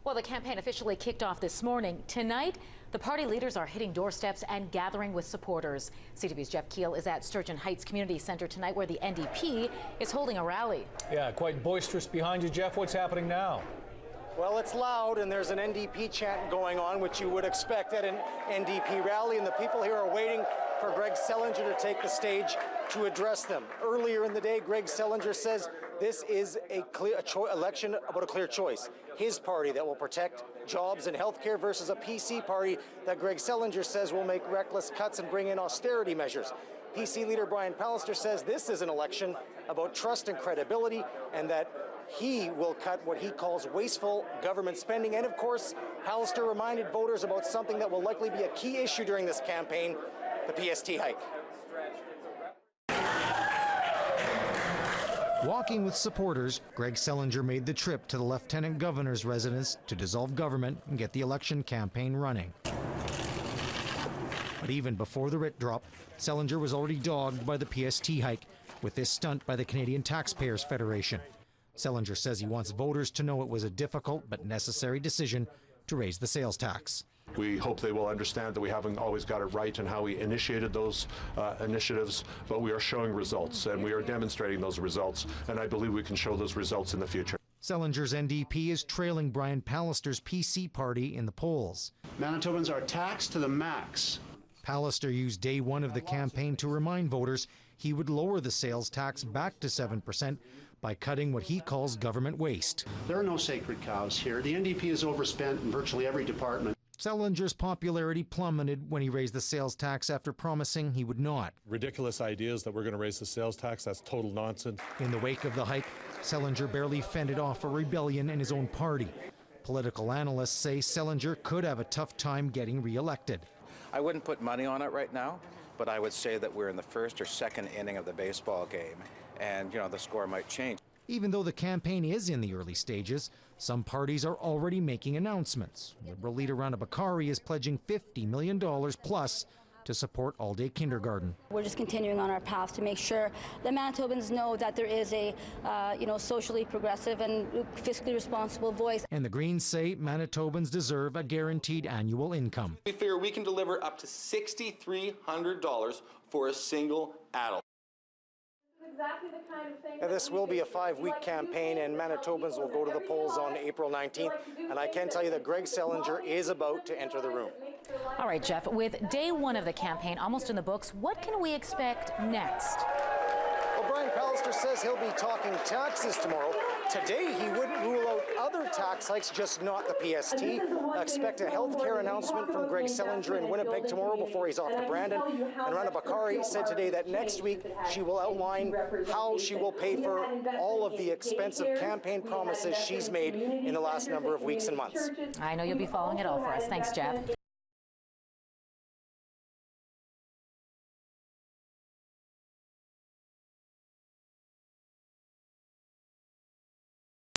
Well, the campaign officially kicked off this morning. Tonight, the party leaders are hitting doorsteps and gathering with supporters. CTV's Jeff Keel is at Sturgeon Heights Community Center tonight, where the NDP is holding a rally. Yeah, quite boisterous behind you, Jeff. What's happening now? Well, it's loud, and there's an NDP chant going on, which you would expect at an NDP rally, and the people here are waiting for Greg Selinger to take the stage to address them. Earlier in the day, Greg Selinger says this is a election about a clear choice. His party that will protect jobs and health care versus a PC party that Greg Selinger says will make reckless cuts and bring in austerity measures. PC leader Brian Pallister says this is an election about trust and credibility, and that he will cut what he calls wasteful government spending. And of course, Pallister reminded voters about something that will likely be a key issue during this campaign, the PST hike. Walking with supporters, Greg Selinger made the trip to the Lieutenant Governor's residence to dissolve government and get the election campaign running. But even before the writ drop, Selinger was already dogged by the PST hike with this stunt by the Canadian Taxpayers Federation. Selinger says he wants voters to know it was a difficult but necessary decision to raise the sales tax. We hope they will understand that we haven't always got it right in how we initiated those initiatives, but we are showing results and we are demonstrating those results, and I believe we can show those results in the future. Selinger's NDP is trailing Brian Pallister's PC party in the polls. Manitobans are taxed to the max. Pallister used day one of the campaign to remind voters he would lower the sales tax back to 7% by cutting what he calls government waste. There are no sacred cows here. The NDP is overspent in virtually every department. Selinger's popularity plummeted when he raised the sales tax after promising he would not. Ridiculous ideas that we're going to raise the sales tax, that's total nonsense. In the wake of the hike, Selinger barely fended off a rebellion in his own party. Political analysts say Selinger could have a tough time getting re-elected. I wouldn't put money on it right now, but I would say that we're in the first or second inning of the baseball game, and the score might change. Even though the campaign is in the early stages, some parties are already making announcements. Liberal leader Rana Bakari is pledging $50 million plus to support all-day kindergarten. We're just continuing on our path to make sure that Manitobans know that there is a socially progressive and fiscally responsible voice. And the Greens say Manitobans deserve a guaranteed annual income. We figure we can deliver up to $6,300 for a single adult. Exactly the kind of thing. This will be a 5-week campaign, and Manitobans will go to the polls on April 19th. And I can tell you that Greg Selinger is about to enter the room. All right, Jeff, with day one of the campaign almost in the books, what can we expect next? Well, Brian Pallister says he'll be talking taxes tomorrow. Today, he wouldn't rule out other tax hikes, just not the PST. Expect a health care announcement from Greg Selinger in Winnipeg tomorrow before he's off to Brandon. And Rana Bakari said today that next week she will outline how she will pay for all of the expensive campaign promises she's made in the last number of weeks and months. I know you'll be following it all for us. Thanks, Jeff.